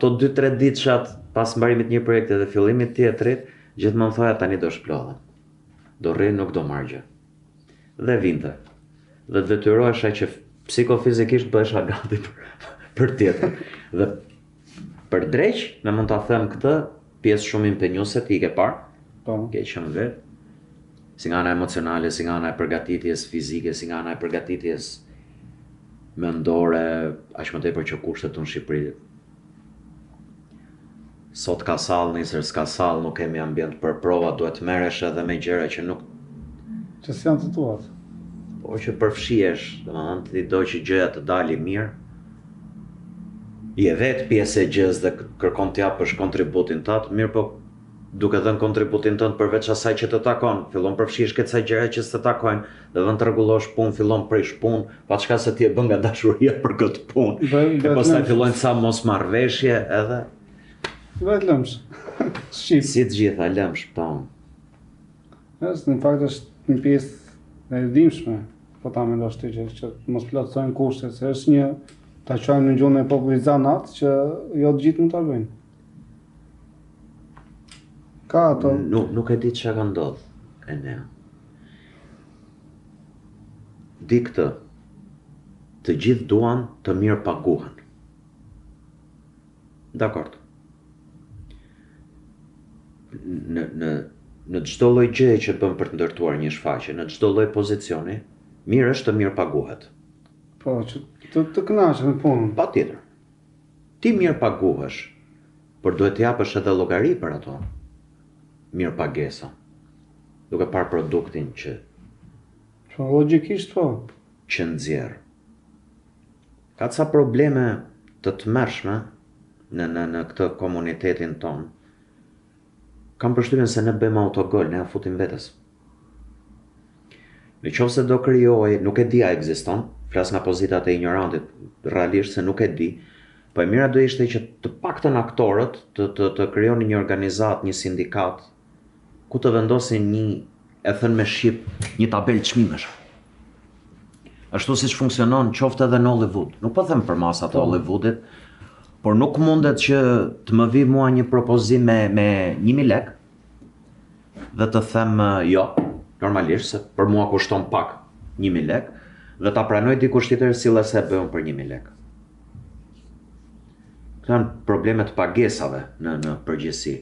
ato 2-3 ditëshat pas mbarimit një projekti dhe fillimit tjetrit, gjithmonë thoja tani do shplodhem. Do rri, nuk do marrë gjë. Dhe vinte. Dhe të detyrohesha që psikofizikisht bëhesha gati për tjetër. Dhe për dreq, me mund ta them këtë, pjesë shumë impenjuese ti ke parë, ke qenë vetë, si nga ana emocionale, si nga ana e përgatitjes fizike, si nga ana e përgatitjes mendore, aq më tepër që kushtet në Shqipëri. Sot ka sallë, nesër s'ka sallë, nuk kemi ambient për prova, duhet merresh edhe me gjëra që nuk që s'janë të tuat. Po që përfshihesh, domethënë ti do që gjëja të dalë mirë. Je vetë pjesë e gjës dhe kërkon të japësh kontributin tënd, mirë po duke dhënë kontributin tënd përveç asaj që të takon, fillon përfshihesh këtë sa gjëra që s'të takojnë, dhe vend të rregullosh punë, fillon prish punë, pa çka se ti e bën nga dashuria për këtë punë. E pastaj fillojnë ca mosmarrveshje edhe vetë lëmsh. Shqip. Si të gjitha lëmsh, po. Në fakt është një pjesë e dimshme, po ta mendosh ti që mos plotësojnë kushtet, se është një ta quajmë në gjuhën e popullit zanat që jo të gjithë mund ta bëjnë. Ka ato. Nuk e di çka ka ndodhur, Enea. Di këtë. Të gjithë duan të mirë paguhen. Dakord. Në çdo lloj gjëje që bën për të ndërtuar një shfaqje, në çdo lloj pozicioni, mirë është të mirë paguhet. Po, që të kënaqesh me punën. Patjetër. Ti mirë paguhesh, por duhet të japësh edhe llogari për ato mirë pagesa. Duke parë produktin që Po, logjikisht po. Që nxjerr. Ka ca probleme të tmerrshme në këtë komunitetin ton. Kam përshtypjen se ne bëjmë autogol, ne ja futim vetes. Nëse do krijoj, nuk e di a ekziston, flas nga pozitat e ignorantit, realisht se nuk e di, po e mira do ishte që të paktën aktorët të krijonin një organizat, një sindikat, ku të vendosin një, e thënë me shqip, një tabel çmimesh. Ashtu siç funksionon qoftë edhe në Hollywood. Nuk po them për masat e Hollywoodit, por nuk mundet që të më vi mua një propozim me 1.000 lek dhe të them jo, normalisht se për mua kushton pak 1.000 lek dhe ta pranoj dikush tjetër sillese e bëun për 1.000 lek. Këto janë problemet pagesave në përgjithësi.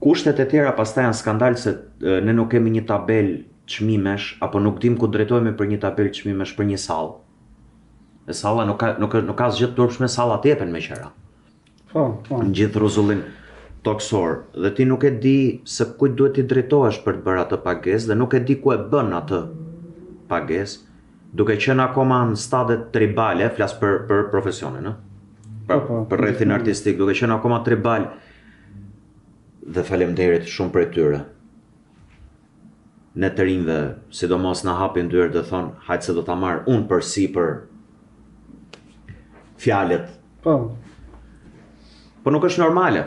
Kushtet e tjera pastaj janë skandal se ne nuk kemi një tabel çmimesh apo nuk dim ku drejtohemi për një tabel çmimesh për një sallë. E salla nuk ka asgjë të turpshme, sallat jepen me qira. Po. Në gjithë rrezullin toksor dhe ti nuk e di se kujt duhet t'i drejtohesh për të bërë atë pagesë dhe nuk e di ku e bën atë pagesë, duke qenë akoma në stadet tribale, flas për profesionin, për rrethin artistik, duke qenë akoma tribal. Dhe faleminderit shumë për tyre. Ne të rinjve, sidomos na hapin dyert dhe thon, hajtë se do ta marr unë përsipër fjalët. Po. Po nuk është normale.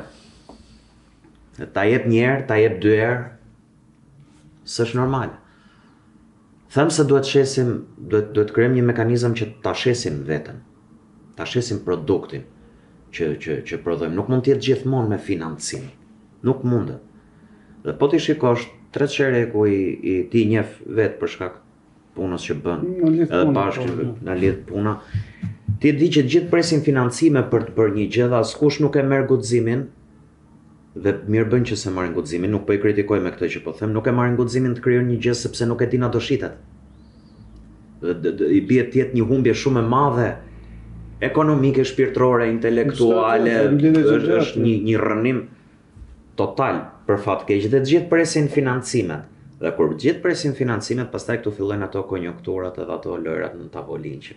Ta jep një herë, ta jep 2 herë, s'është normale. Them se duhet krijojmë një mekanizëm që ta shesim veten. Ta shesim produktin që prodhojmë. Nuk mund të jetë gjithmonë me financim. Nuk mundet. Dhe po ti shikosh Treçereku i ti njeh vetë për shkak punës që bën. Edhe bashkë na lidh puna. Ti di që gjithë presin financime për të bërë një gjë dhe askush nuk e merr guximin. Dhe mirë bën që se marrin guximin, nuk po i kritikoj me këtë që po them, nuk e marrin guximin të krijojnë një gjë sepse nuk e din ato shitet. I bie të jetë një humbje shumë e madhe ekonomike, shpirtërore, intelektuale, është një rrënim total për fat keq dhe të gjithë presin financimet. Dhe kur gjithë presin financimet, pastaj këtu fillojnë ato konjunkturat edhe ato lojrat në tavolinë që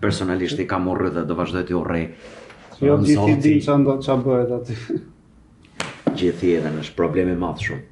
personalisht i kam urrë dhe do vazhdoj të urrej. Jo gjithë i din ç'a bëhet aty. Gjithë edhe është problem i madh shumë.